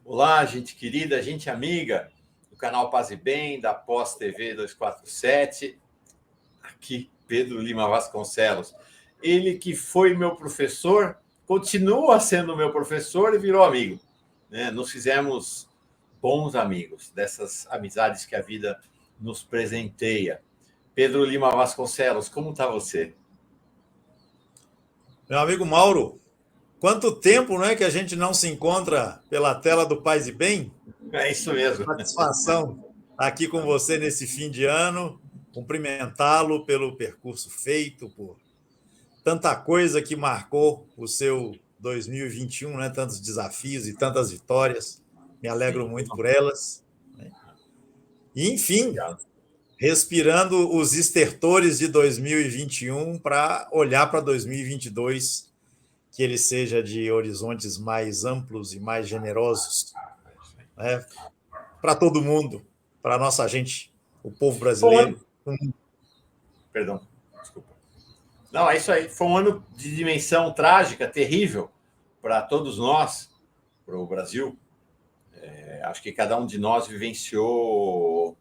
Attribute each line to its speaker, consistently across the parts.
Speaker 1: Olá, gente querida, gente amiga do canal Paz e Bem, da Pós TV 247. Aqui, Pedro Lima Vasconcelos. Ele que foi meu professor, continua sendo meu professor e virou amigo. Nos fizemos bons amigos, dessas amizades que a vida nos presenteia. Pedro Lima Vasconcelos, como está você?
Speaker 2: Meu amigo Mauro, quanto tempo, não é, que a gente não se encontra pela tela do Paz e Bem?
Speaker 1: É isso mesmo.
Speaker 2: Satisfação estar aqui com você nesse fim de ano, cumprimentá-lo pelo percurso feito, por tanta coisa que marcou o seu 2021, né? Tantos desafios e tantas vitórias. Me alegro
Speaker 1: Sim,
Speaker 2: muito por elas. E, enfim,
Speaker 1: obrigado.
Speaker 2: respirando os estertores de 2021 para olhar para 2022, que ele seja de horizontes mais amplos e mais generosos, né, para todo mundo, para a nossa gente, o povo
Speaker 1: Foi um ano...
Speaker 2: brasileiro.
Speaker 1: Perdão, desculpa. Não, é isso aí. Foi um ano de dimensão trágica, terrível para todos nós, para o Brasil. Acho que cada um de nós vivenciou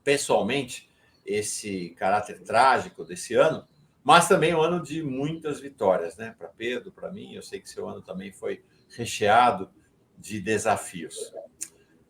Speaker 1: pessoalmente esse caráter trágico desse ano, mas também um ano de muitas vitórias, né? Para Pedro, para mim, eu sei que seu ano também foi recheado de desafios.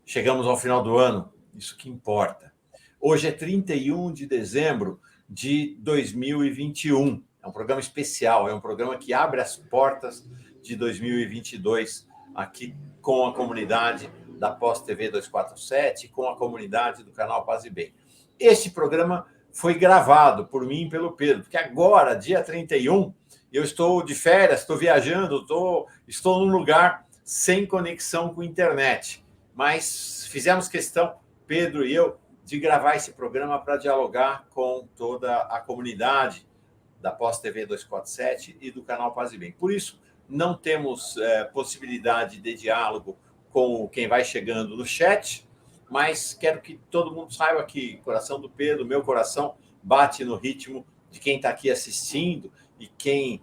Speaker 1: Chegamos ao final do ano, isso que importa. Hoje é 31 de dezembro de 2021. É um programa especial, é um programa que abre as portas de 2022 aqui com a comunidade da Pós TV 247, com a comunidade do canal Paz e Bem. Este programa foi gravado por mim e pelo Pedro, porque agora, dia 31, eu estou de férias, estou viajando, estou num lugar sem conexão com internet. Mas fizemos questão, Pedro e eu, de gravar esse programa para dialogar com toda a comunidade da Pós TV 247 e do canal Paz e Bem. Por isso, não temos possibilidade de diálogo com quem vai chegando no chat, mas quero que todo mundo saiba que o coração do Pedro, meu coração, bate no ritmo de quem está aqui assistindo e quem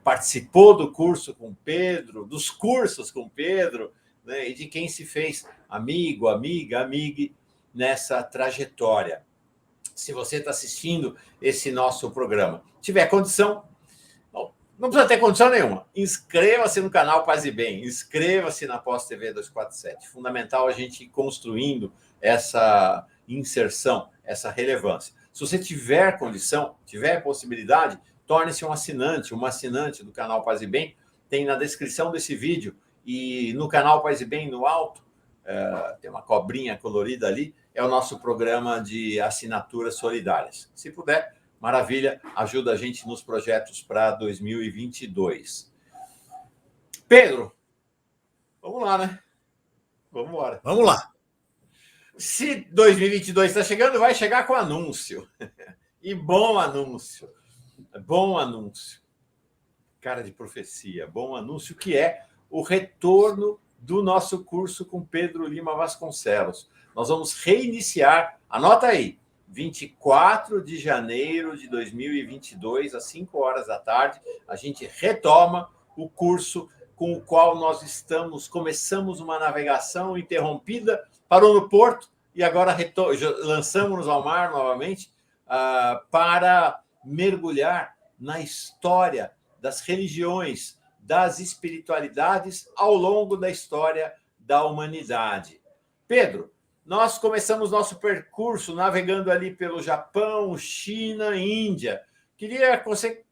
Speaker 1: participou do curso com Pedro, dos cursos com Pedro, né, e de quem se fez amigo, amiga, amigue nessa trajetória. Se você está assistindo esse nosso programa, tiver condição, não precisa ter condição nenhuma, inscreva-se no canal Paz e Bem, inscreva-se na Pós TV 247. Fundamental a gente ir construindo essa inserção, essa relevância. Se você tiver condição, tiver possibilidade, torne-se um assinante, uma assinante do canal Paz e Bem. Tem na descrição desse vídeo e no canal Paz e Bem, no alto, tem uma cobrinha colorida ali, é o nosso programa de assinaturas solidárias. Se puder, maravilha, ajuda a gente nos projetos para 2022. Pedro, vamos lá, né? Vamos embora.
Speaker 2: Vamos lá.
Speaker 1: Se 2022 está chegando, vai chegar com anúncio. E bom anúncio. Bom anúncio. Cara de profecia. Bom anúncio que é o retorno do nosso curso com Pedro Lima Vasconcelos. Nós vamos reiniciar, anota aí, 24 de janeiro de 2022, às 5 horas da tarde, a gente retoma o curso com o qual nós começamos uma navegação interrompida, parou no porto e agora lançamos-nos ao mar novamente para mergulhar na história das religiões, das espiritualidades ao longo da história da humanidade. Pedro, nós começamos nosso percurso navegando ali pelo Japão, China, Índia. Queria que você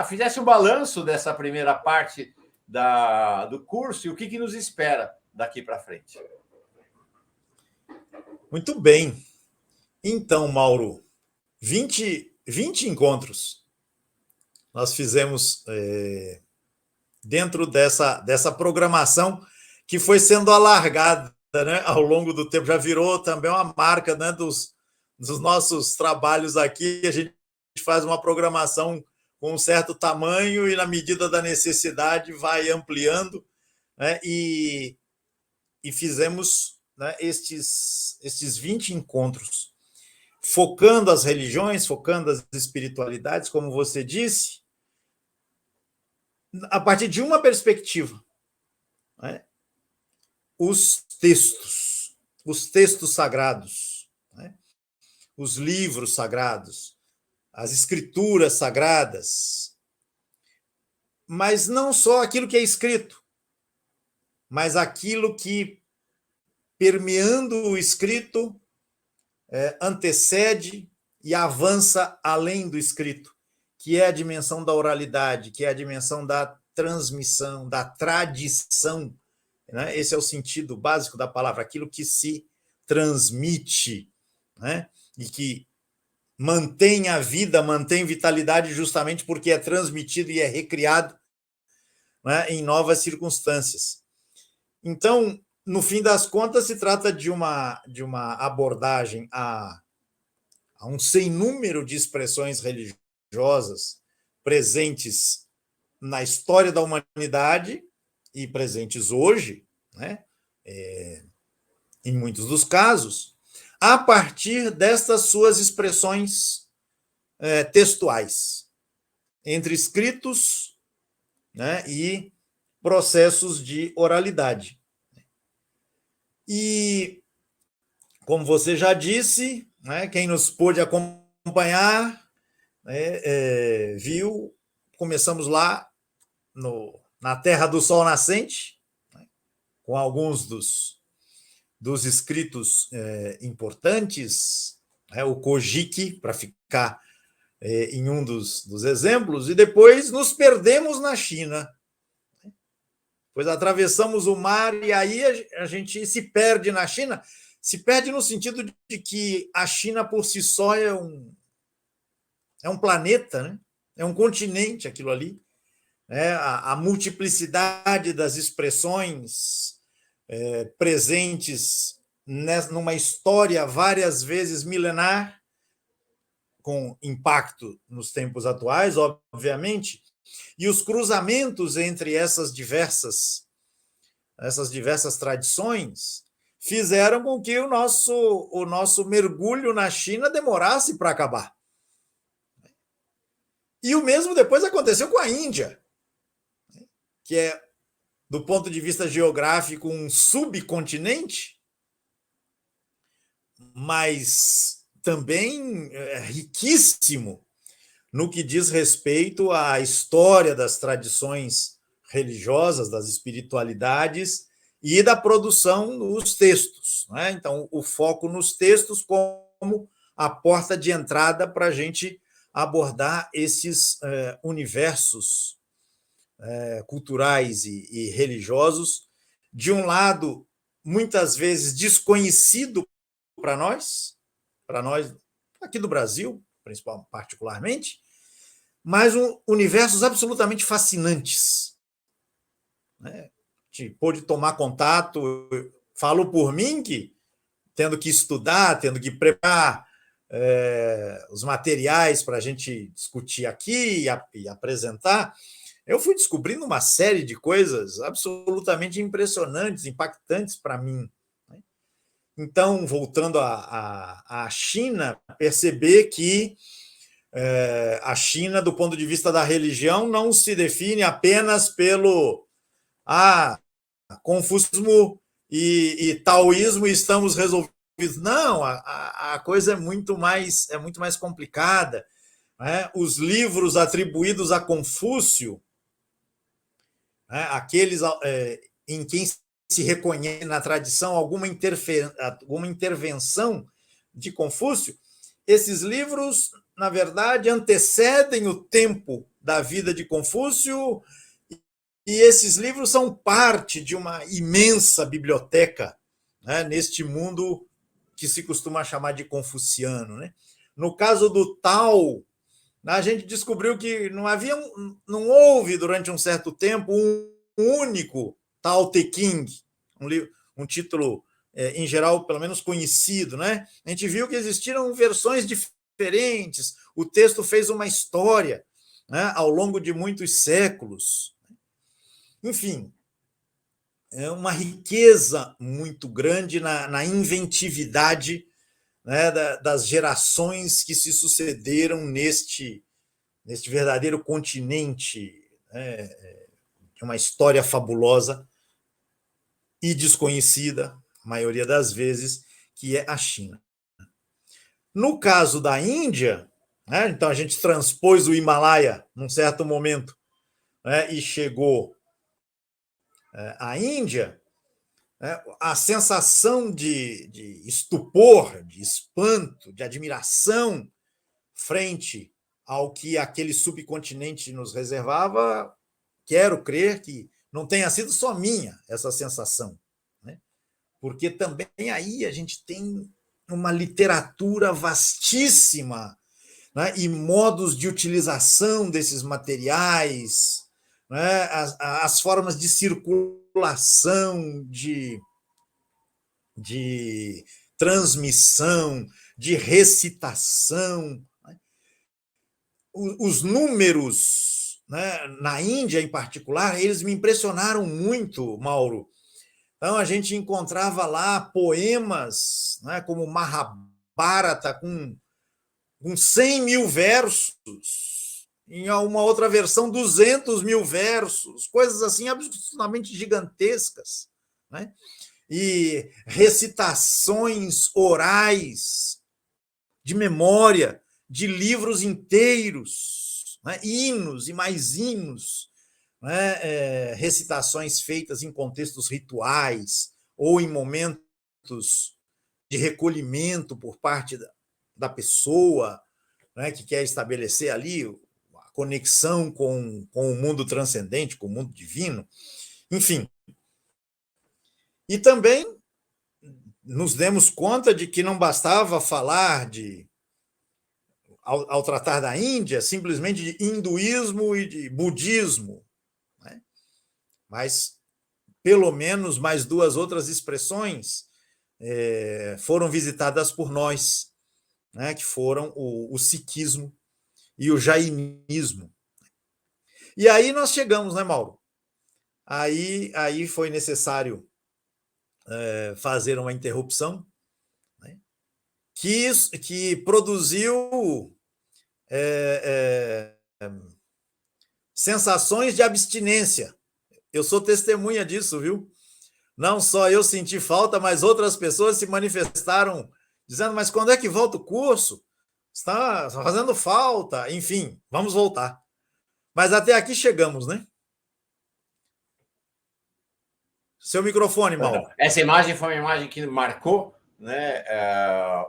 Speaker 1: fizesse um balanço dessa primeira parte do curso e o que nos espera daqui para frente.
Speaker 2: Muito bem. Então, Mauro, 20 encontros nós fizemos dentro dessa programação que foi sendo alargada, né, ao longo do tempo. Já virou também uma marca, né, dos nossos trabalhos aqui. A gente faz uma programação com um certo tamanho e, na medida da necessidade, vai ampliando, né, e fizemos, né, estes 20 encontros, focando as religiões, focando as espiritualidades, como você disse, a partir de uma perspectiva, né? os textos sagrados, né? Os livros sagrados, as escrituras sagradas, mas não só aquilo que é escrito, mas aquilo que, permeando o escrito, antecede e avança além do escrito, que é a dimensão da oralidade, que é a dimensão da transmissão, da tradição, né? Esse é o sentido básico da palavra, aquilo que se transmite, né? E que mantém a vida, mantém vitalidade justamente porque é transmitido e é recriado, né, em novas circunstâncias. Então, no fim das contas, se trata de uma abordagem a um sem número de expressões religiosas presentes na história da humanidade e presentes hoje, né, em muitos dos casos, a partir destas suas expressões textuais, entre escritos, né, e processos de oralidade. E, como você já disse, né, quem nos pôde acompanhar, né, viu, começamos lá na Terra do Sol Nascente, né, com alguns dos escritos importantes, né, o Kojiki, para ficar em um dos exemplos, e depois nos perdemos na China. Pois atravessamos o mar e aí a gente se perde na China, se perde no sentido de que a China por si só é um planeta, né? É um continente aquilo ali. A multiplicidade das expressões presentes numa história várias vezes milenar, com impacto nos tempos atuais, obviamente, e os cruzamentos entre essas diversas tradições fizeram com que o nosso mergulho na China demorasse para acabar. E o mesmo depois aconteceu com a Índia, que é, do ponto de vista geográfico, um subcontinente, mas também riquíssimo no que diz respeito à história das tradições religiosas, das espiritualidades e da produção dos textos, né? Então, o foco nos textos como a porta de entrada para a gente abordar esses universos culturais e religiosos, de um lado, muitas vezes desconhecido para nós aqui do Brasil, particularmente, mas universos absolutamente fascinantes, né? Pôde tomar contato, falo por mim que, tendo que estudar, tendo que preparar os materiais para a gente discutir aqui e apresentar, eu fui descobrindo uma série de coisas absolutamente impressionantes, impactantes para mim. Então, voltando à China, perceber que a China, do ponto de vista da religião, não se define apenas pelo confucismo e taoísmo, e estamos resolvidos. Não, a coisa é muito mais complicada, né? Os livros atribuídos a Confúcio, né, aqueles em quem se reconhece na tradição alguma intervenção de Confúcio, esses livros, na verdade, antecedem o tempo da vida de Confúcio, e esses livros são parte de uma imensa biblioteca, né, neste mundo que se costuma chamar de confuciano, né? No caso do Tao, a gente descobriu que não houve durante um certo tempo um único Tao Te Ching, um título em geral pelo menos conhecido, né? A gente viu que existiram versões diferentes, o texto fez uma história, né, ao longo de muitos séculos. Enfim, é uma riqueza muito grande na inventividade, né, das gerações que se sucederam neste verdadeiro continente, né, de uma história fabulosa e desconhecida, a maioria das vezes, que é a China. No caso da Índia, né, então a gente transpôs o Himalaia num certo momento, né, e chegou à Índia, né, a sensação de estupor, de espanto, de admiração frente ao que aquele subcontinente nos reservava, quero crer que não tenha sido só minha essa sensação, né? Porque também aí a gente tem uma literatura vastíssima, né? E modos de utilização desses materiais, né? As formas de circulação, de transmissão, de recitação, né? Os números, né, na Índia em particular, eles me impressionaram muito, Mauro. Então, a gente encontrava lá poemas, né, como Mahabharata, com 100 mil versos, em uma outra versão, 200 mil versos, coisas assim absolutamente gigantescas, né? E recitações orais, de memória, de livros inteiros, né? Hinos e mais hinos, né? Recitações feitas em contextos rituais ou em momentos de recolhimento por parte da pessoa, né? Que quer estabelecer ali a conexão com o mundo transcendente, com o mundo divino, enfim. E também nos demos conta de que não bastava falar ao tratar da Índia, simplesmente de hinduísmo e de budismo, né? Mas pelo menos mais duas outras expressões foram visitadas por nós, né? Que foram o sikhismo e o jainismo. E aí nós chegamos, né, Mauro? Aí foi necessário fazer uma interrupção, né? Que produziu sensações de abstinência. Eu sou testemunha disso, viu? Não só eu senti falta, mas outras pessoas se manifestaram dizendo: mas quando é que volta o curso? Está fazendo falta. Enfim, vamos voltar. Mas até aqui chegamos, né? Seu microfone, Mauro.
Speaker 1: Essa imagem foi uma imagem que marcou, né,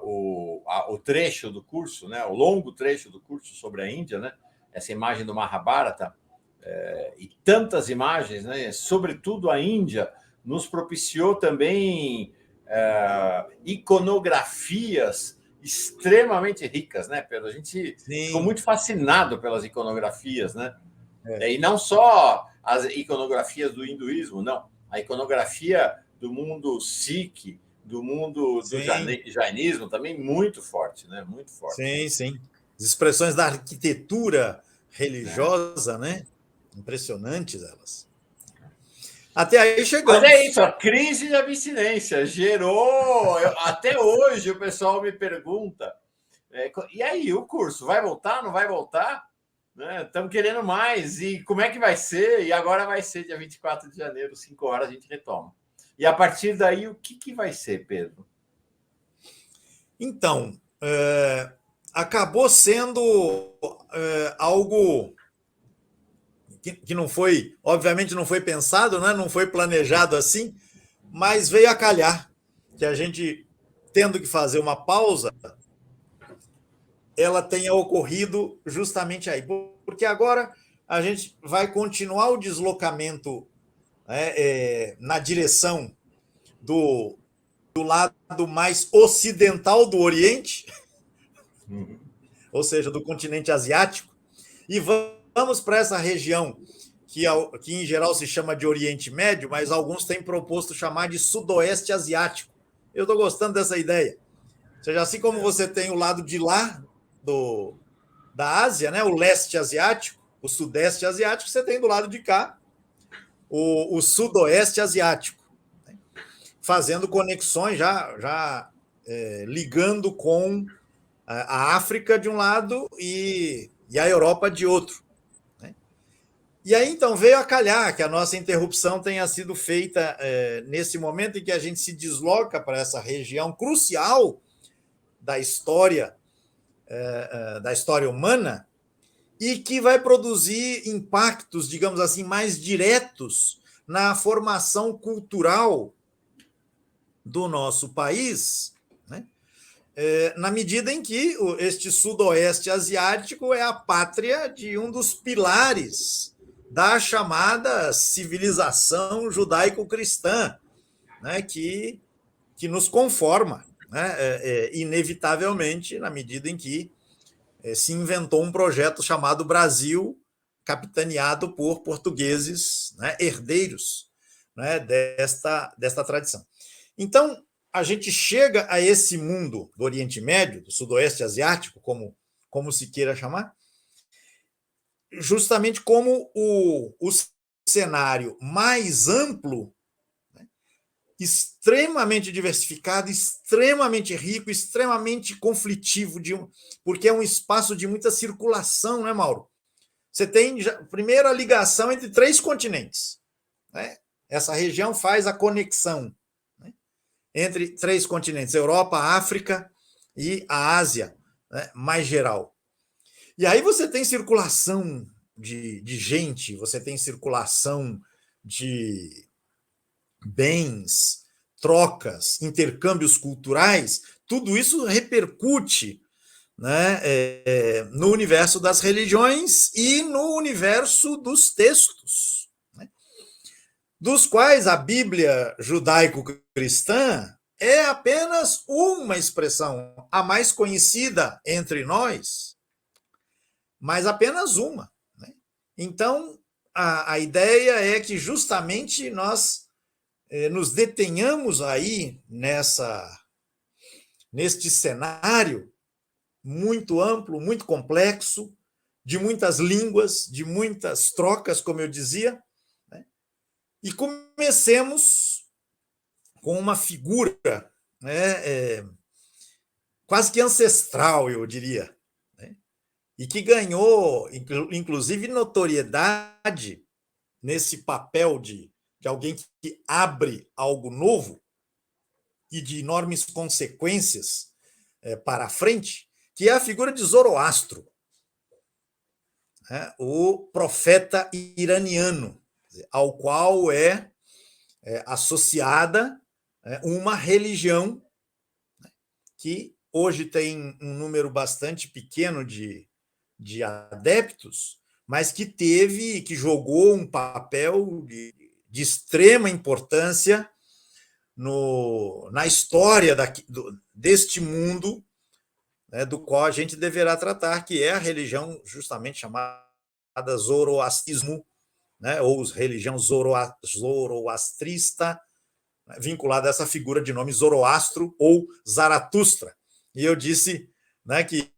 Speaker 1: o trecho do curso, né, o longo trecho do curso sobre a Índia, né? Essa imagem do Mahabharata, e tantas imagens, né, sobretudo a Índia, nos propiciou também iconografias extremamente ricas, né, Pedro? A gente ficou muito fascinado pelas iconografias, né? E não só as iconografias do hinduísmo, não. A iconografia do mundo Sikh, do mundo do jainismo, também muito forte, né? Muito forte.
Speaker 2: Sim, sim. As expressões da arquitetura religiosa, né? Impressionantes elas. Até aí chegamos.
Speaker 1: Mas é isso, a crise de abstinência gerou. Até hoje o pessoal me pergunta: e aí, o curso vai voltar? Não vai voltar? Estamos querendo mais. E como é que vai ser? E agora vai ser dia 24 de janeiro, 5 horas, a gente retoma. E a partir daí, o que vai ser, Pedro?
Speaker 2: Então, acabou sendo algo que não foi, obviamente não foi pensado, né? Não foi planejado assim, mas veio a calhar que a gente, tendo que fazer uma pausa, ela tenha ocorrido justamente aí. Porque agora a gente vai continuar o deslocamento, né, na direção do lado mais ocidental do Oriente, ou seja, do continente asiático, e vamos para essa região que em geral se chama de Oriente Médio, mas alguns têm proposto chamar de Sudoeste Asiático. Eu estou gostando dessa ideia. Ou seja, assim como você tem o lado de lá da Ásia, né, o leste asiático, o sudeste asiático, você tem do lado de cá o sudoeste asiático, né, fazendo conexões já ligando com a África de um lado e a Europa de outro, né? E aí, então, veio a calhar que a nossa interrupção tenha sido feita nesse momento em que a gente se desloca para essa região crucial da história humana e que vai produzir impactos, digamos assim, mais diretos na formação cultural do nosso país, né? Na medida em que este sudoeste asiático é a pátria de um dos pilares da chamada civilização judaico-cristã, né, que nos conforma, né, inevitavelmente, na medida em que se inventou um projeto chamado Brasil, capitaneado por portugueses, né, herdeiros, né, desta tradição. Então, a gente chega a esse mundo do Oriente Médio, do Sudoeste Asiático, como se queira chamar, justamente como o cenário mais amplo, né, extremamente diversificado, extremamente rico, extremamente conflitivo, porque é um espaço de muita circulação, né, Mauro? Você tem, primeiro, a ligação entre 3 continentes, né? Essa região faz a conexão, né, entre 3 continentes, Europa, África e a Ásia, né, mais geral. E aí você tem circulação de gente, você tem circulação de bens, trocas, intercâmbios culturais, tudo isso repercute, né, no universo das religiões e no universo dos textos, né, dos quais a Bíblia judaico-cristã é apenas uma expressão, a mais conhecida entre nós, mas apenas uma, né? Então, a ideia é que justamente nós nos detenhamos aí neste cenário muito amplo, muito complexo, de muitas línguas, de muitas trocas, como eu dizia, né? E comecemos com uma figura, né, quase que ancestral, eu diria, e que ganhou, inclusive, notoriedade nesse papel de alguém que abre algo novo e de enormes consequências para a frente, que é a figura de Zoroastro, né, o profeta iraniano, ao qual é associada uma religião que hoje tem um número bastante pequeno de adeptos, mas que jogou um papel de extrema importância na história deste mundo, né, do qual a gente deverá tratar, que é a religião justamente chamada zoroastrismo, né, ou religião zoroastrista, né, vinculada a essa figura de nome Zoroastro ou Zaratustra. E eu disse, né, que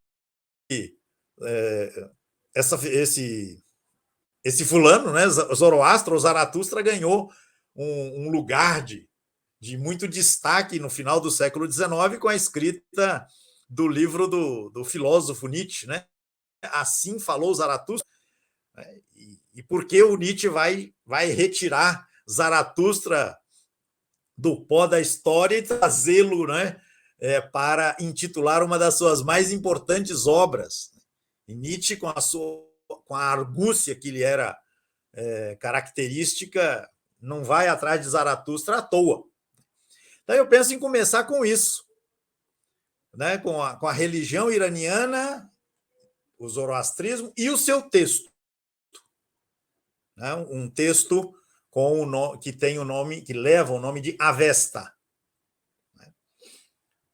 Speaker 2: esse fulano, né, Zoroastro ou Zaratustra, ganhou um lugar de muito destaque no final do século XIX com a escrita do livro do filósofo Nietzsche, né? Assim falou Zaratustra, né? E por que o Nietzsche vai retirar Zaratustra do pó da história e trazê-lo, né, para intitular uma das suas mais importantes obras? E Nietzsche, com a argúcia que lhe era característica, não vai atrás de Zaratustra à toa. Então, eu penso em começar com isso, né, com a religião iraniana, o zoroastrismo e o seu texto, né, um texto que tem o nome, que leva o nome de Avesta.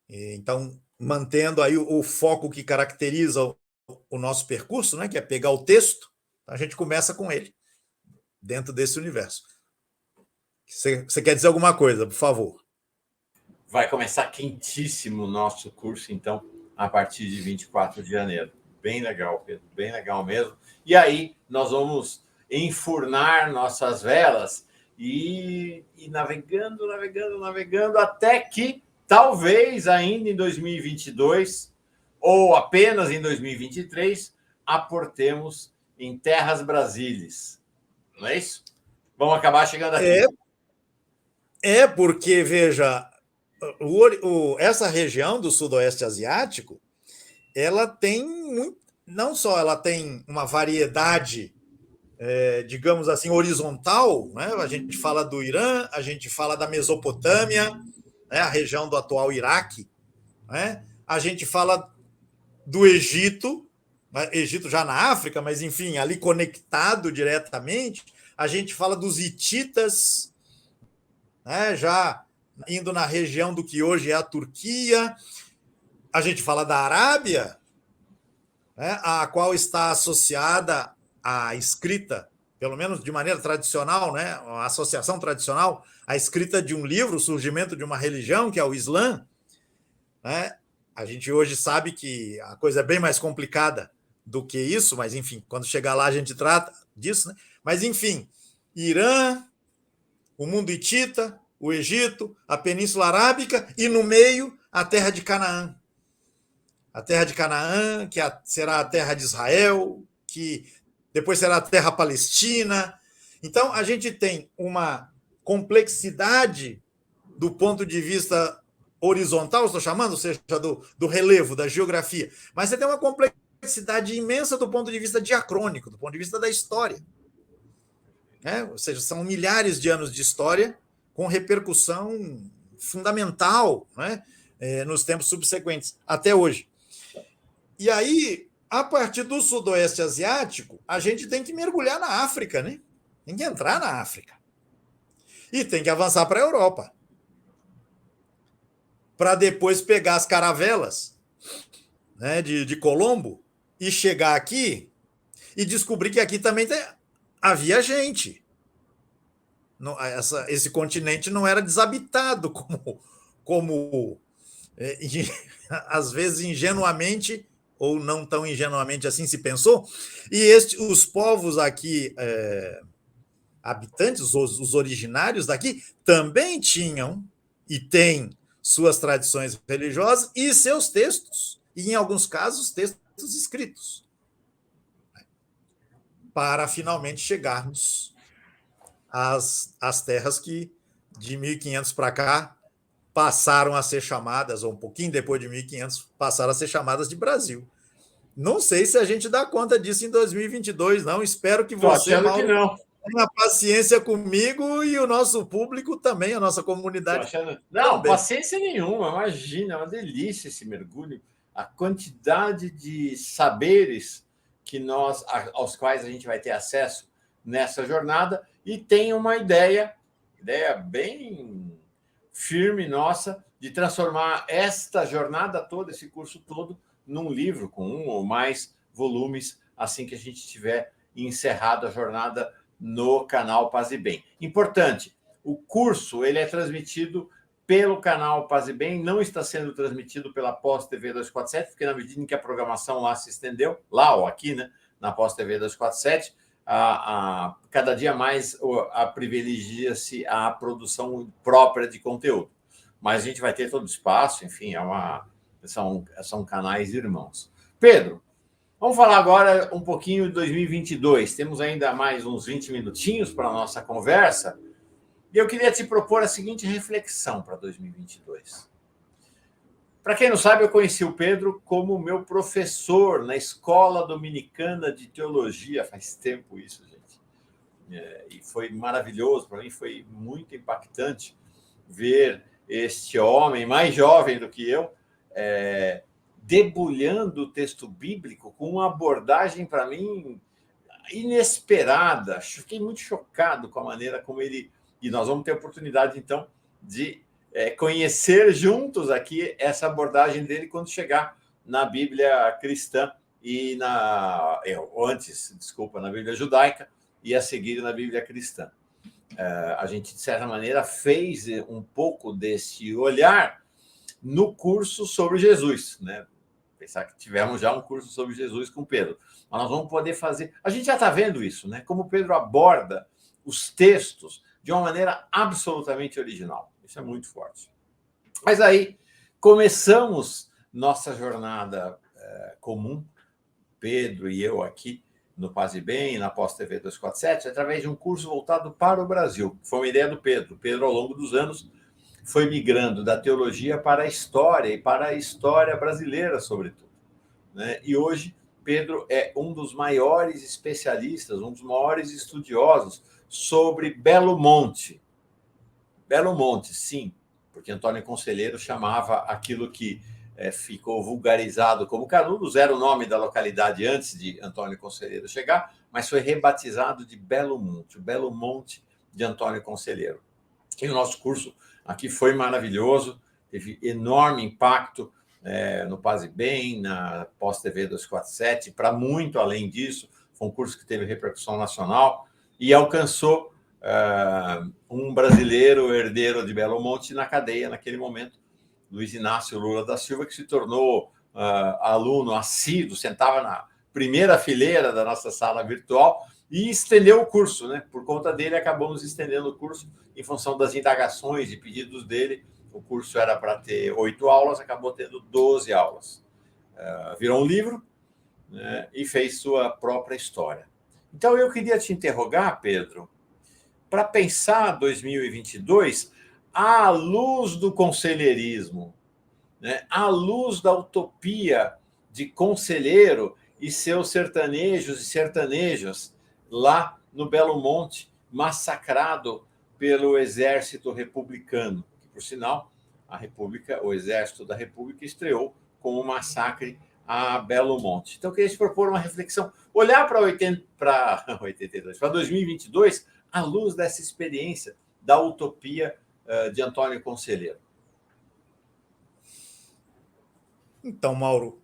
Speaker 2: Então, mantendo aí o foco que caracteriza o nosso percurso, né, que é pegar o texto, a gente começa com ele, dentro desse universo. Você quer dizer alguma coisa, por favor?
Speaker 1: Vai começar quentíssimo o nosso curso, então, a partir de 24 de janeiro. Bem legal, Pedro, bem legal mesmo. E aí, nós vamos enfurnar nossas velas e navegando, até que, talvez ainda em 2022, ou apenas em 2023, aportemos em terras brasílias, não é isso? Vamos acabar chegando aqui.
Speaker 2: Porque, veja, essa região do Sudoeste Asiático, ela tem não só ela tem uma variedade, digamos assim, horizontal, né? A gente fala do Irã, a gente fala da Mesopotâmia, né? A região do atual Iraque, né? A gente fala do Egito, né? Egito já na África, mas enfim, ali conectado diretamente. A gente fala dos hititas, né? Já indo na região do que hoje é a Turquia. A gente fala da Arábia, né? A qual está associada a escrita, pelo menos de maneira tradicional, né? A associação tradicional, a escrita de um livro, o surgimento de uma religião, que é o Islã, né? A gente hoje sabe que a coisa é bem mais complicada do que isso, mas enfim, quando chegar lá a gente trata disso, né? Mas enfim, Irã, o mundo hitita, o Egito, a Península Arábica e no meio a terra de Canaã. A terra de Canaã, que será a terra de Israel, que depois será a terra palestina. Então, a gente tem uma complexidade do ponto de vista horizontal, estou chamando, ou seja, do relevo, da geografia, mas você tem uma complexidade imensa do ponto de vista diacrônico, do ponto de vista da história. Né? Ou seja, são milhares de anos de história com repercussão fundamental, né? Nos tempos subsequentes, até hoje. E aí, a partir do Sudoeste Asiático, a gente tem que mergulhar na África, né? Tem que entrar na África. E tem que avançar para a Europa. Para depois pegar as caravelas, né, de Colombo e chegar aqui e descobrir que aqui também havia gente. Esse continente não era desabitado como às vezes ingenuamente ou não tão ingenuamente assim se pensou. E os povos aqui habitantes, os originários daqui, também tinham e têm suas tradições religiosas e seus textos, e em alguns casos textos escritos, para finalmente chegarmos às terras que de 1500 para cá passaram a ser chamadas, ou um pouquinho depois de 1500, passaram a ser chamadas de Brasil. Não sei se a gente dá conta disso em 2022, não. Espero que você,
Speaker 1: Mauro, que não.
Speaker 2: tenha paciência comigo e o nosso público também, a nossa comunidade.
Speaker 1: Não, também. Paciência nenhuma, imagina, é uma delícia esse mergulho. A quantidade de saberes aos quais a gente vai ter acesso nessa jornada, e tem uma ideia bem firme nossa de transformar esta jornada toda, esse curso todo, num livro com 1 ou mais volumes, assim que a gente tiver encerrado a jornada no canal Paz e Bem. Importante, o curso ele é transmitido pelo canal Paz e Bem, não está sendo transmitido pela Pós TV 247, porque na medida em que a programação lá se estendeu, lá ou aqui, né, na Pós TV 247, cada dia mais privilegia-se a produção própria de conteúdo. Mas a gente vai ter todo o espaço, enfim, são canais irmãos. Pedro, vamos falar agora um pouquinho de 2022. Temos ainda mais uns 20 minutinhos para a nossa conversa. E eu queria te propor a seguinte reflexão para 2022. Para quem não sabe, eu conheci o Pedro como meu professor na Escola Dominicana de Teologia. Faz tempo isso, gente. E foi maravilhoso, para mim foi muito impactante ver este homem, mais jovem do que eu, debulhando o texto bíblico com uma abordagem, para mim, inesperada. Fiquei muito chocado com a maneira como ele... E nós vamos ter a oportunidade, então, de conhecer juntos aqui essa abordagem dele quando chegar na Bíblia cristã e na Bíblia judaica e a seguir na Bíblia cristã. A gente, de certa maneira, fez um pouco desse olhar no curso sobre Jesus, né? Pensar que tivemos já um curso sobre Jesus com Pedro. Mas nós vamos poder fazer... A gente já está vendo isso, né? Como Pedro aborda os textos de uma maneira absolutamente original. Isso é muito forte. Mas aí, começamos nossa jornada comum, Pedro e eu aqui, no Paz e Bem, na Pós TV 247, através de um curso voltado para o Brasil. Foi uma ideia do Pedro. O Pedro, ao longo dos anos, foi migrando da teologia para a história, e para a história brasileira, sobretudo, né? E hoje, Pedro é um dos maiores especialistas, um dos maiores estudiosos sobre Belo Monte. Belo Monte, sim, porque Antônio Conselheiro chamava aquilo que ficou vulgarizado como Canudos, era o nome da localidade antes de Antônio Conselheiro chegar, mas foi rebatizado de Belo Monte, o Belo Monte de Antônio Conselheiro. E o nosso curso aqui foi maravilhoso, teve enorme impacto no Paz e Bem, na Pós TV 247, para muito além disso. Foi um curso que teve repercussão nacional e alcançou um brasileiro herdeiro de Belo Monte na cadeia naquele momento, Luiz Inácio Lula da Silva, que se tornou aluno assíduo, sentava na primeira fileira da nossa sala virtual e estendeu o curso, né? Por conta dele, acabamos estendendo o curso em função das indagações e pedidos dele. O curso era para ter 8 aulas, acabou tendo 12 aulas. Virou um livro, né? E fez sua própria história. Então, eu queria te interrogar, Pedro, para pensar 2022 à luz do conselheirismo, né? À luz da utopia de Conselheiro e seus sertanejos e sertanejas lá no Belo Monte, massacrado pelo exército republicano. Por sinal, a República, o Exército da República estreou com o massacre a Belo Monte. Então, eu queria te propor uma reflexão, olhar para 2022, à luz dessa experiência da utopia de Antônio Conselheiro.
Speaker 2: Então, Mauro,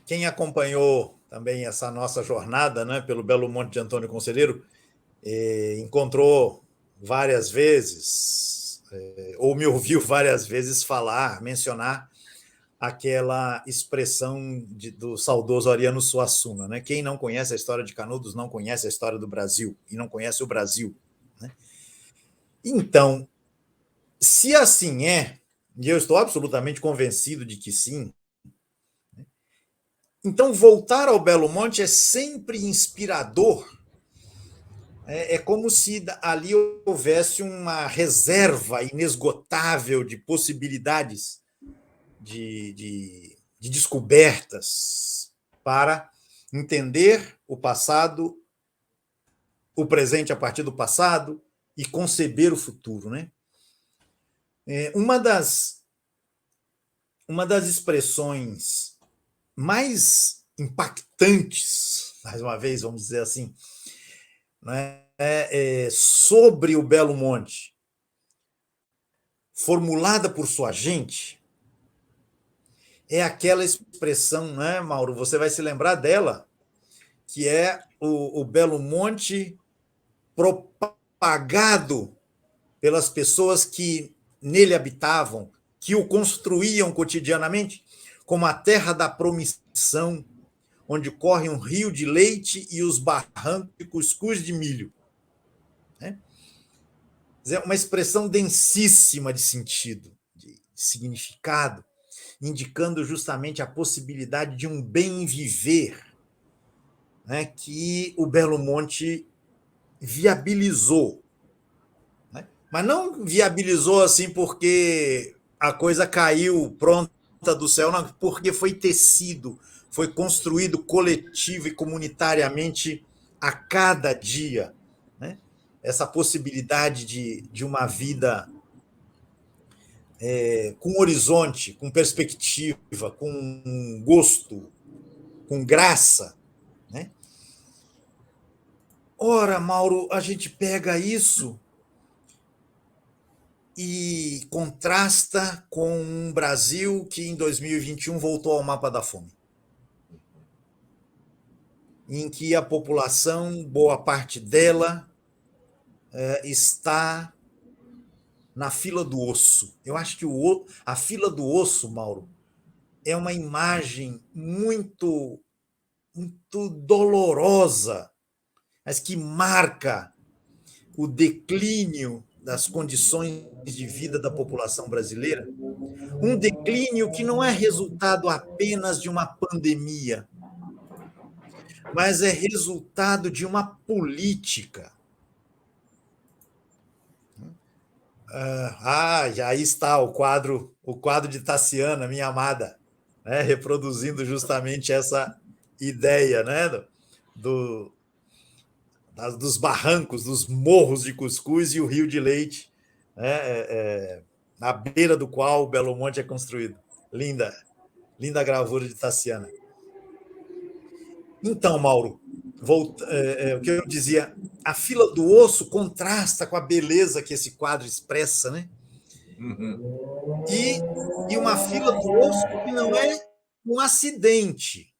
Speaker 2: quem acompanhou também essa nossa jornada, né, pelo Belo Monte de Antônio Conselheiro, encontrou várias vezes, ou me ouviu várias vezes falar, mencionar aquela expressão do saudoso Ariano Suassuna, né? Quem não conhece a história de Canudos não conhece a história do Brasil, e não conhece o Brasil, né? Então, se assim é, e eu estou absolutamente convencido de que sim, então voltar ao Belo Monte é sempre inspirador. É como se ali houvesse uma reserva inesgotável de possibilidades de descobertas para entender o passado, o presente a partir do passado e conceber o futuro, né? Uma das expressões mais impactantes, mais uma vez, vamos dizer assim, né, sobre o Belo Monte, formulada por sua gente, é aquela expressão, né, Mauro? Você vai se lembrar dela, que é o Belo Monte propagado pelas pessoas que nele habitavam, que o construíam cotidianamente, como a terra da promissão, onde corre um rio de leite e os barrancos de cuscuz de milho. Uma expressão densíssima de sentido, de significado, indicando justamente a possibilidade de um bem viver, né, que o Belo Monte viabilizou. Né? Mas não viabilizou assim porque a coisa caiu pronta do céu, não, porque foi tecido, foi construído coletivo e comunitariamente a cada dia. Né? Essa possibilidade de uma vida com horizonte, com perspectiva, com gosto, com graça. Né? Ora, Mauro, a gente pega isso e contrasta com um Brasil que em 2021 voltou ao mapa da fome, em que a população, boa parte dela, está na fila do osso. Eu acho que a fila do osso, Mauro, é uma imagem muito, muito dolorosa, mas que marca o declínio das condições de vida da população brasileira, um declínio que não é resultado apenas de uma pandemia, mas é resultado de uma política. E aí está o quadro de Tassiana, minha amada, né, reproduzindo justamente essa ideia, né, do, dos barrancos, dos morros de cuscuz e o rio de leite, né, na beira do qual o Belo Monte é construído. Linda, linda gravura de Tassiana. Então, Mauro, o que eu dizia, a fila do osso contrasta com a beleza que esse quadro expressa, né? E uma fila do osso que não é um acidente,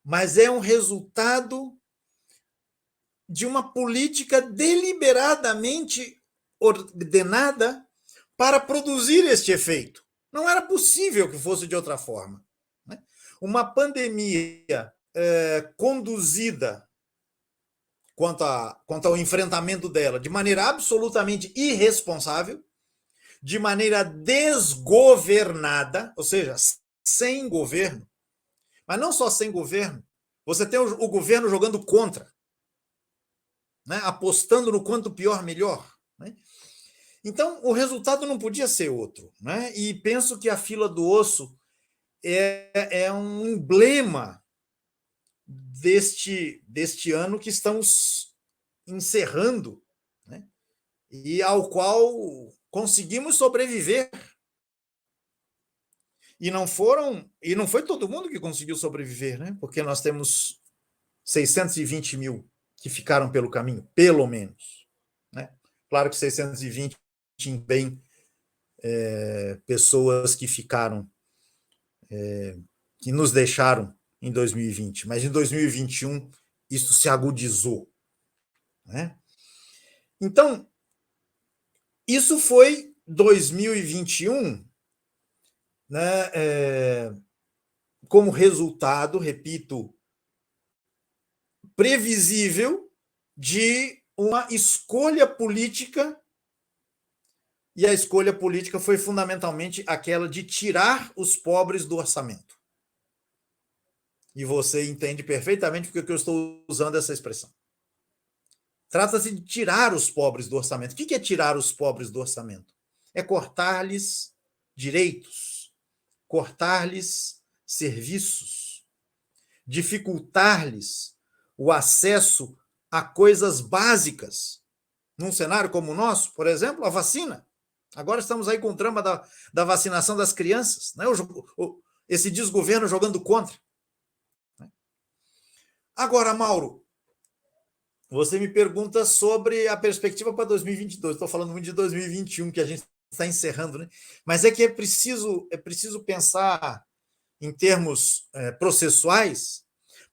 Speaker 2: mas é um resultado de uma política deliberadamente ordenada para produzir este efeito. Não era possível que fosse de outra forma. Né? Uma pandemia conduzida quanto ao enfrentamento dela de maneira absolutamente irresponsável, de maneira desgovernada, ou seja, sem governo, mas não só sem governo, você tem o governo jogando contra, né? Apostando no quanto pior, melhor. Né? Então, o não podia ser outro. Né? E penso que a fila do osso é um emblema deste ano que estamos encerrando, né? E ao qual conseguimos sobreviver. E não foi todo mundo que conseguiu sobreviver, né? Porque nós temos 620 mil que ficaram pelo caminho, pelo menos. Né? Claro que 620 bem pessoas que ficaram, que nos deixaram em 2020, mas em 2021 isso se agudizou. Né? Então, isso foi 2021, né, como resultado, repito, previsível de uma escolha política, e a escolha política foi fundamentalmente aquela de tirar os pobres do orçamento. E você entende perfeitamente porque eu estou usando essa expressão. Trata-se de tirar os pobres do orçamento. O que é tirar os pobres do orçamento? É cortar-lhes direitos, cortar-lhes serviços, dificultar-lhes o acesso a coisas básicas. Num cenário como o nosso, por exemplo, a vacina. Agora estamos aí com o drama da vacinação das crianças, né? Esse desgoverno jogando contra. Agora, Mauro, você me pergunta sobre a perspectiva para 2022. Estou falando muito de 2021, que a gente está encerrando, né? Mas é que é preciso pensar em termos processuais,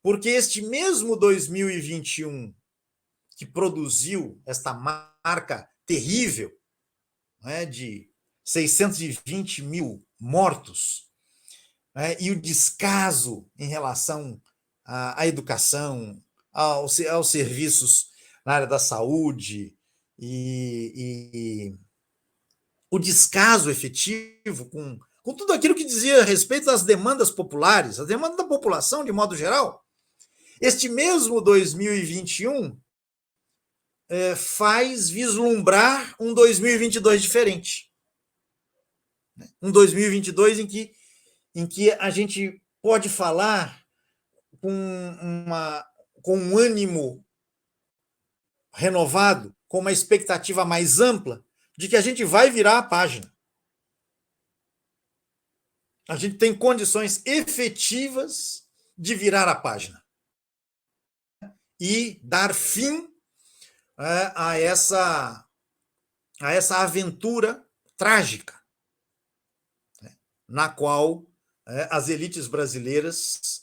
Speaker 2: porque este mesmo 2021 que produziu esta marca terrível, né, de 620 mil mortos, né, e o descaso em relação à educação, aos serviços na área da saúde, e o descaso efetivo com tudo aquilo que dizia a respeito das demandas populares, a demanda da população de modo geral. Este mesmo 2021 faz vislumbrar um 2022 diferente. Um 2022 em que a gente pode falar com um ânimo renovado, com uma expectativa mais ampla de que a gente vai virar a página. A gente tem condições efetivas de virar a página e dar fim a essa aventura trágica, né, na qual as elites brasileiras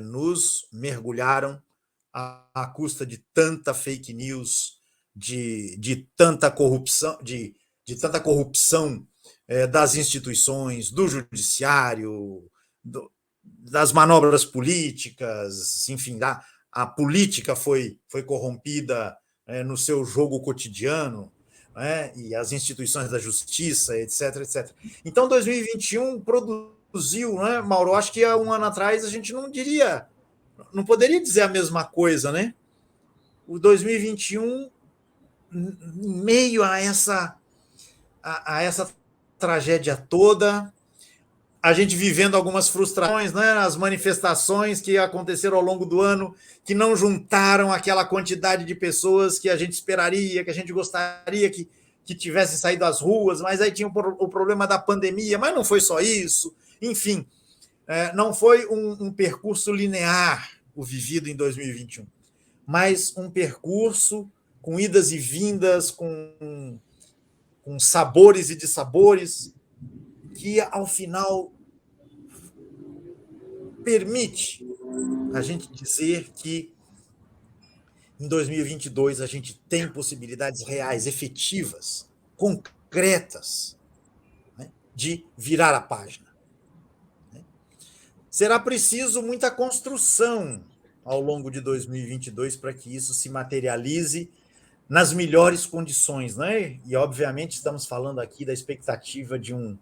Speaker 2: nos mergulharam à custa de tanta fake news, de tanta corrupção, de tanta corrupção das instituições, do judiciário, das manobras políticas, enfim, a política foi corrompida no seu jogo cotidiano, né, e as instituições da justiça, etc, etc. Então, 2021 produziu, né, Mauro? Acho que há um ano atrás a gente não diria não poderia dizer a mesma coisa, né? O 2021, em meio a essa tragédia toda, a gente vivendo algumas frustrações, né? As manifestações que aconteceram ao longo do ano, que não juntaram aquela quantidade de pessoas que a gente esperaria, que a gente gostaria que tivesse saído às ruas, mas aí tinha o problema da pandemia, mas não foi só isso. Enfim, não foi um percurso linear o vivido em 2021, mas um percurso com idas e vindas, com sabores e dissabores, que ao final permite a gente dizer que em 2022 a gente tem possibilidades reais, efetivas, concretas, né, de virar a página. Será preciso muita construção ao longo de 2022 para que isso se materialize nas melhores condições, né? E, obviamente, estamos falando aqui da expectativa de um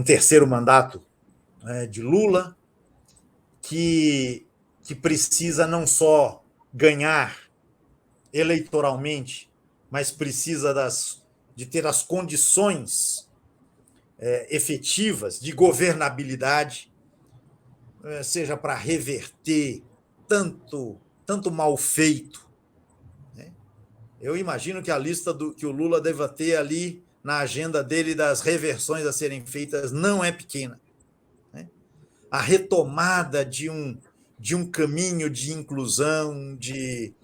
Speaker 2: terceiro mandato, né, de Lula, que precisa não só ganhar eleitoralmente, mas precisa de ter as condições efetivas de governabilidade, seja para reverter tanto mal feito. Né? Eu imagino que a lista que o Lula deva ter ali na agenda dele das reversões a serem feitas não é pequena. Né? A retomada de um caminho de inclusão, de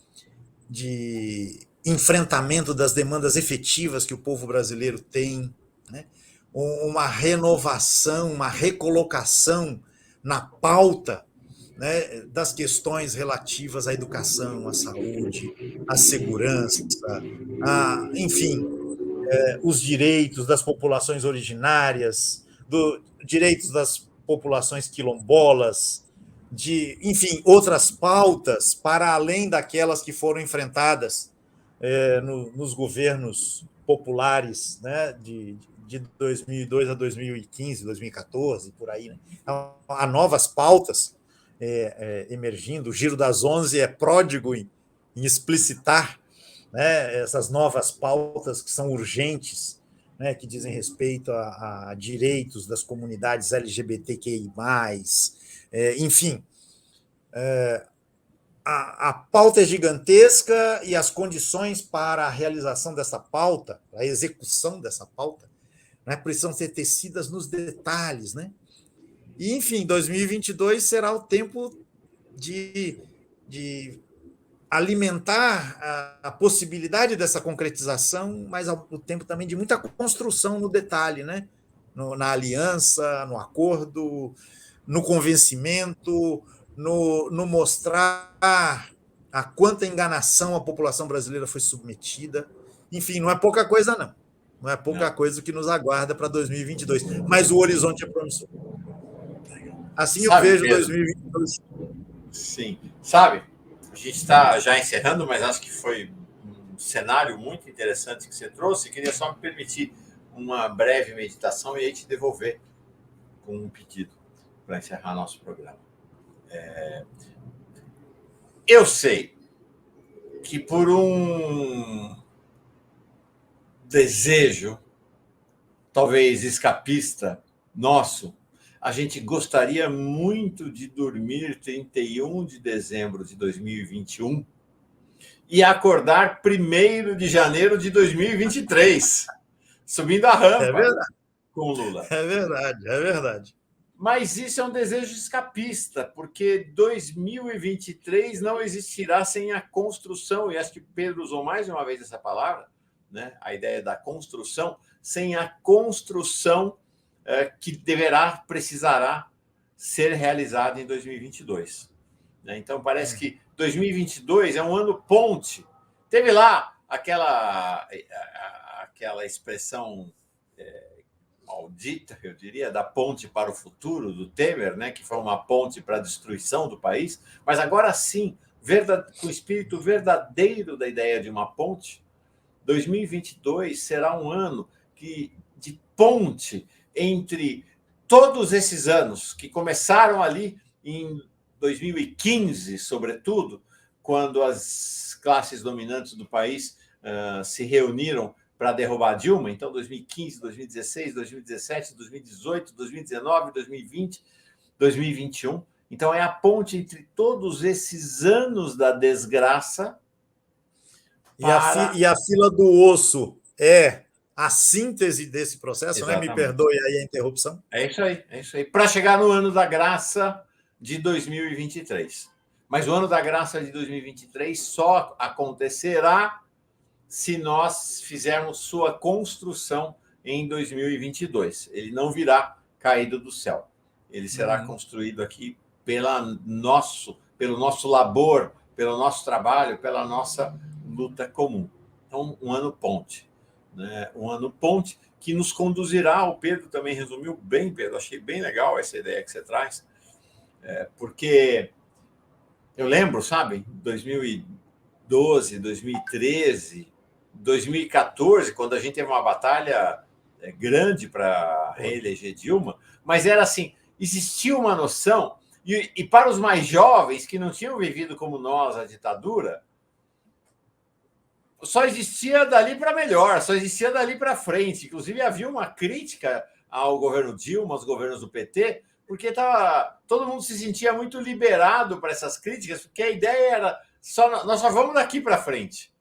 Speaker 2: enfrentamento das demandas efetivas que o povo brasileiro tem, né? Uma renovação, uma recolocação na pauta, né, das questões relativas à educação, à saúde, à segurança, enfim, os direitos das populações originárias, direitos das populações quilombolas, enfim, outras pautas para além daquelas que foram enfrentadas nos governos populares, né, de 2002 a 2015, 2014, por aí. Né? Então, há novas pautas emergindo. O Giro das 11 é pródigo em explicitar, né, essas novas pautas que são urgentes, né, que dizem respeito a direitos das comunidades LGBTQI+, enfim, a pauta é gigantesca e as condições para a realização dessa pauta, a execução dessa pauta, né, precisam ser tecidas nos detalhes. Né? E, enfim, 2022 será o tempo de alimentar a possibilidade dessa concretização, mas ao tempo também de muita construção no detalhe, né? Na aliança, no acordo, no convencimento, no mostrar a quanta enganação a população brasileira foi submetida. Enfim, não é pouca coisa, não. Não é pouca coisa que nos aguarda para 2022. Mas o horizonte é promissor. Assim eu vejo 2022.
Speaker 1: Sim. Sabe, a gente está já encerrando, mas acho que foi um cenário muito interessante que você trouxe. Queria só me permitir uma breve meditação e aí te devolver com um pedido para encerrar nosso programa. Eu sei que por um desejo, talvez escapista nosso, a gente gostaria muito de dormir 31 de dezembro de 2021 e acordar 1º de janeiro de 2023, subindo a rampa com o Lula.
Speaker 2: É verdade, é verdade.
Speaker 1: Mas isso é um desejo escapista, porque 2023 não existirá sem a construção, e acho que Pedro usou mais de uma vez essa palavra, né? A ideia da construção, sem a construção que precisará ser realizada em 2022. Né? Então, parece que 2022 é um ano ponte. Teve lá aquela expressão maldita, eu diria, da ponte para o futuro, do Temer, né, que foi uma ponte para a destruição do país, mas agora sim, com o espírito verdadeiro da ideia de uma ponte, 2022 será um ano de ponte entre todos esses anos que começaram ali em 2015, sobretudo, quando as classes dominantes do país se reuniram para derrubar Dilma. Então, 2015, 2016, 2017, 2018, 2019, 2020, 2021. Então, é a ponte entre todos esses anos da desgraça.
Speaker 2: E a fila do osso é a síntese desse processo,
Speaker 1: Exatamente.
Speaker 2: né? Me perdoe aí a interrupção.
Speaker 1: É isso aí, é isso aí. Para chegar no ano da graça de 2023. Mas o ano da graça de 2023 só acontecerá se nós fizermos sua construção em 2022. Ele não virá caído do céu. Ele será construído aqui pelo nosso labor, pelo nosso trabalho, pela nossa luta comum. Então, um ano ponte. Né? Um ano ponte que nos conduzirá, o Pedro também resumiu bem, Pedro, achei bem legal essa ideia que você traz, porque eu lembro, sabe, 2012, 2013, 2014, quando a gente teve uma batalha grande para reeleger Dilma, mas era assim, existia uma noção, e para os mais jovens que não tinham vivido como nós a ditadura, só existia dali para melhor, só existia dali para frente. Inclusive, havia uma crítica ao governo Dilma, aos governos do PT, porque todo mundo se sentia muito liberado para essas críticas, porque a ideia era nós só vamos daqui para frente.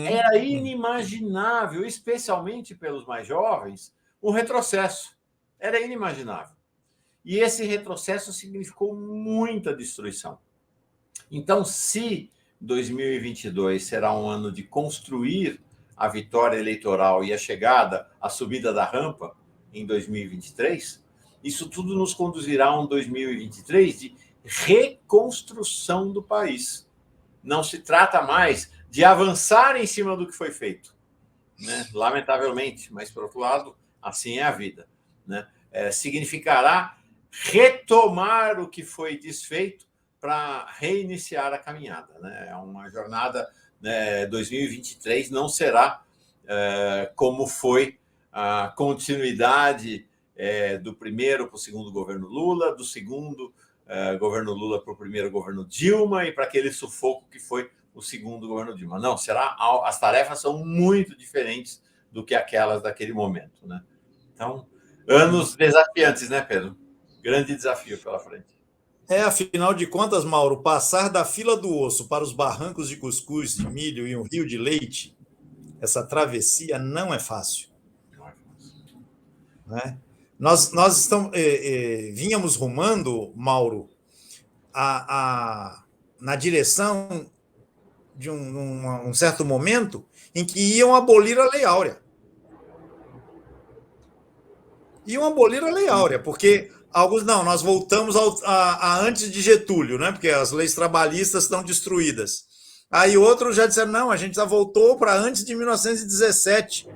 Speaker 1: Era inimaginável, especialmente pelos mais jovens, o retrocesso. Era inimaginável. E esse retrocesso significou muita destruição. Então, se 2022 será um ano de construir a vitória eleitoral e a chegada, a subida da rampa em 2023, isso tudo nos conduzirá a um 2023 de reconstrução do país. Não se trata mais de avançar em cima do que foi feito, né? Lamentavelmente, mas, por outro lado, assim é a vida, né? Significará retomar o que foi desfeito para reiniciar a caminhada, né? É uma jornada, 2023 não será como foi a continuidade do primeiro para o segundo governo Lula, do segundo governo Lula para o primeiro governo Dilma e para aquele sufoco que foi o segundo governo Dilma. Não, as tarefas são muito diferentes do que aquelas daquele momento, né? Então, anos desafiantes, né, Pedro? Grande desafio pela frente.
Speaker 2: Afinal de contas, Mauro, passar da fila do osso para os barrancos de cuscuz, de milho e um rio de leite, essa travessia não é fácil.
Speaker 1: Não é fácil.
Speaker 2: Né? Nós vínhamos rumando, Mauro, na direção de um certo momento em que iam abolir a Lei Áurea. Iam abolir a Lei Áurea, porque alguns não, nós voltamos a antes de Getúlio, né? Porque as leis trabalhistas estão destruídas. Aí outros já disseram, não, a gente já voltou para antes de 1917,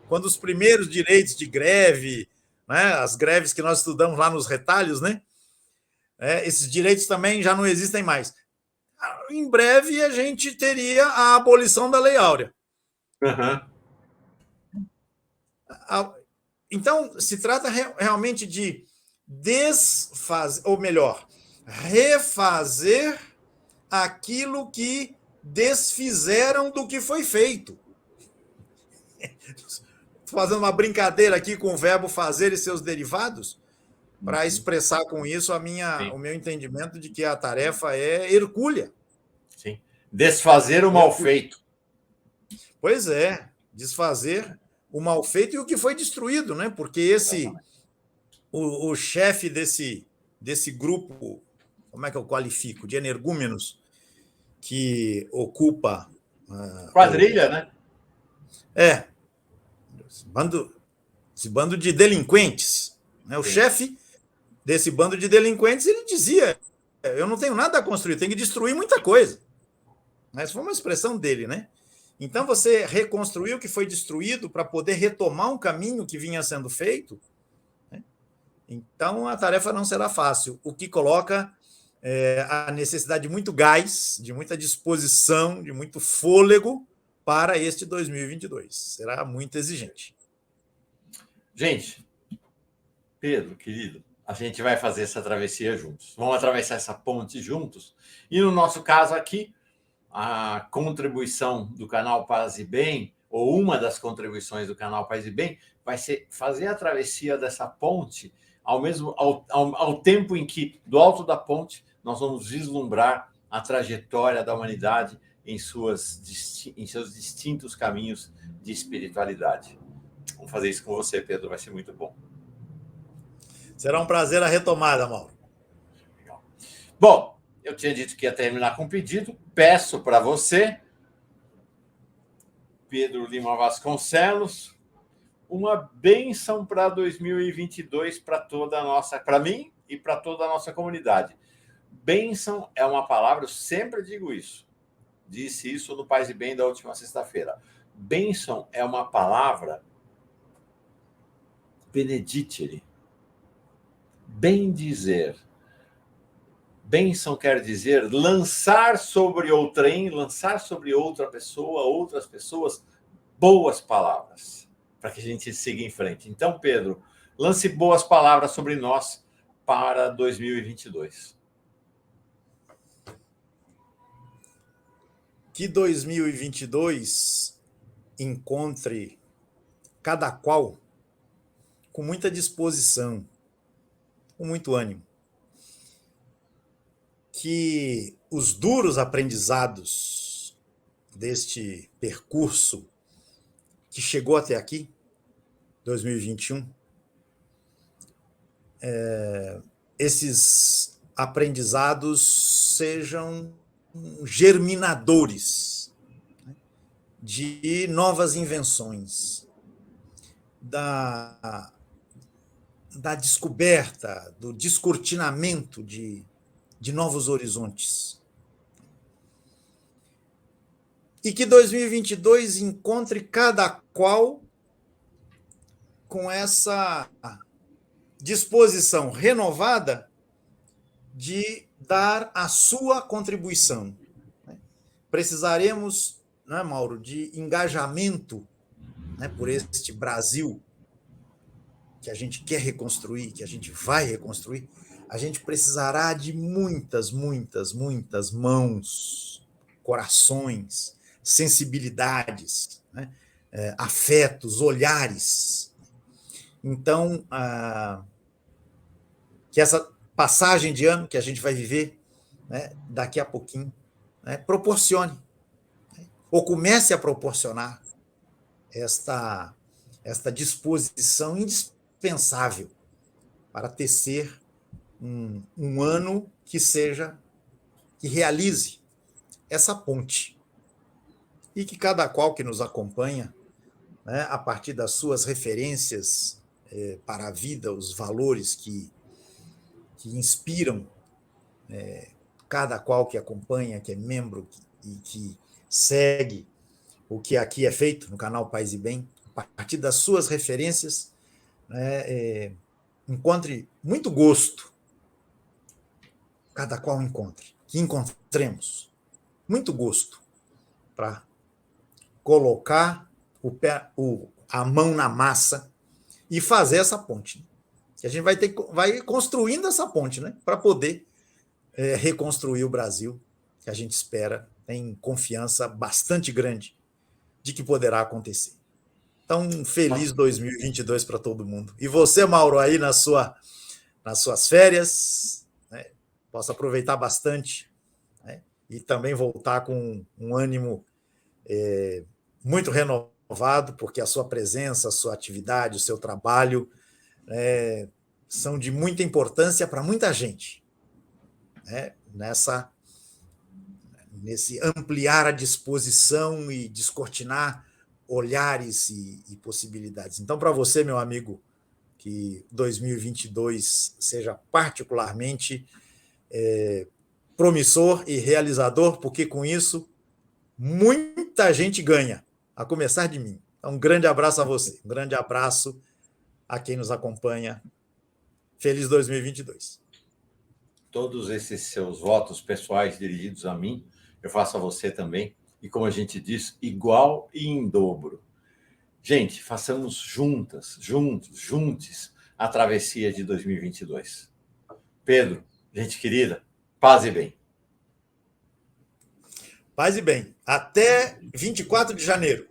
Speaker 2: quando os primeiros direitos de greve, né? As greves que nós estudamos lá nos retalhos, né? Esses direitos também já não existem mais. Em breve a gente teria a abolição da Lei Áurea. Então, se trata realmente de desfazer, ou melhor, refazer aquilo que desfizeram do que foi feito. Estou fazendo uma brincadeira aqui com o verbo fazer e seus derivados, para expressar com isso o meu entendimento de que a tarefa é hercúlea.
Speaker 1: Sim. Desfazer o mal feito.
Speaker 2: Pois é, desfazer o mal feito e o que foi destruído, né? Porque o chefe desse grupo, como é que eu qualifico? De energúmenos que ocupa.
Speaker 1: Quadrilha, né?
Speaker 2: Esse bando de delinquentes. Né? O chefe desse bando de delinquentes, ele dizia: eu não tenho nada a construir, tenho que destruir muita coisa. Essa foi uma expressão dele, né? Então, você reconstruir o que foi destruído para poder retomar um caminho que vinha sendo feito, né? Então, a tarefa não será fácil, o que coloca a necessidade de muito gás, de muita disposição, de muito fôlego para este 2022. Será muito exigente.
Speaker 1: Gente, Pedro, querido, a gente vai fazer essa travessia juntos. Vamos atravessar essa ponte juntos. E no nosso caso aqui, a contribuição do canal Paz e Bem, ou uma das contribuições do canal Paz e Bem, vai ser fazer a travessia dessa ponte ao tempo em que, do alto da ponte, nós vamos vislumbrar a trajetória da humanidade em seus distintos caminhos de espiritualidade. Vamos fazer isso com você, Pedro, vai ser muito bom.
Speaker 2: Será um prazer a retomada, Mauro.
Speaker 1: Bom, eu tinha dito que ia terminar com um pedido. Peço para você, Pedro Lima Vasconcelos, uma bênção para 2022 para mim e para toda a nossa comunidade. Bênção é uma palavra, eu sempre digo isso. Disse isso no Paz e Bem da última sexta-feira. Bênção é uma palavra benedicere. Bem dizer. Bênção quer dizer lançar sobre outrem, lançar sobre outra pessoa, outras pessoas, boas palavras, para que a gente siga em frente. Então, Pedro, lance boas palavras sobre nós para 2022.
Speaker 2: Que 2022 encontre cada qual com muita disposição, com muito ânimo. Que os duros aprendizados deste percurso que chegou até aqui, 2021, esses aprendizados sejam germinadores de novas invenções, da descoberta, do descortinamento de novos horizontes. E que 2022 encontre cada qual com essa disposição renovada de dar a sua contribuição. Precisaremos, né, Mauro, de engajamento, né, por este Brasil que a gente quer reconstruir, que a gente vai reconstruir. A gente precisará de muitas, muitas, muitas mãos, corações, sensibilidades, né, afetos, olhares. Então, que essa passagem de ano que a gente vai viver, né, daqui a pouquinho, né, proporcione, né, ou comece a proporcionar esta disposição indispensável para tecer um ano que realize essa ponte. E que cada qual que nos acompanha, né, a partir das suas referências para a vida, os valores que inspiram cada qual que acompanha, que é membro e que segue o que aqui é feito no canal Paz e Bem, a partir das suas referências, né, encontre muito gosto, cada qual encontre, que encontremos muito gosto para colocar a mão na massa e fazer essa ponte. Que a gente vai construindo essa ponte, né, para poder reconstruir o Brasil, que a gente espera, tem confiança bastante grande de que poderá acontecer. Então, um feliz 2022 para todo mundo. E você, Mauro, aí nas suas férias, né, possa aproveitar bastante, né, e também voltar com um ânimo muito renovado, porque a sua presença, a sua atividade, o seu trabalho são de muita importância para muita gente, né, nesse ampliar a disposição e descortinar olhares e possibilidades. Então, para você, meu amigo, que 2022 seja particularmente promissor e realizador, porque com isso muita gente ganha, a começar de mim. Então, um grande abraço a você, um grande abraço a quem nos acompanha. Feliz 2022.
Speaker 1: Todos esses seus votos pessoais dirigidos a mim, eu faço a você também. E como a gente diz, igual e em dobro. Gente, façamos juntos, a travessia de 2022. Pedro, gente querida, paz e bem.
Speaker 2: Paz e bem. Até 24 de janeiro.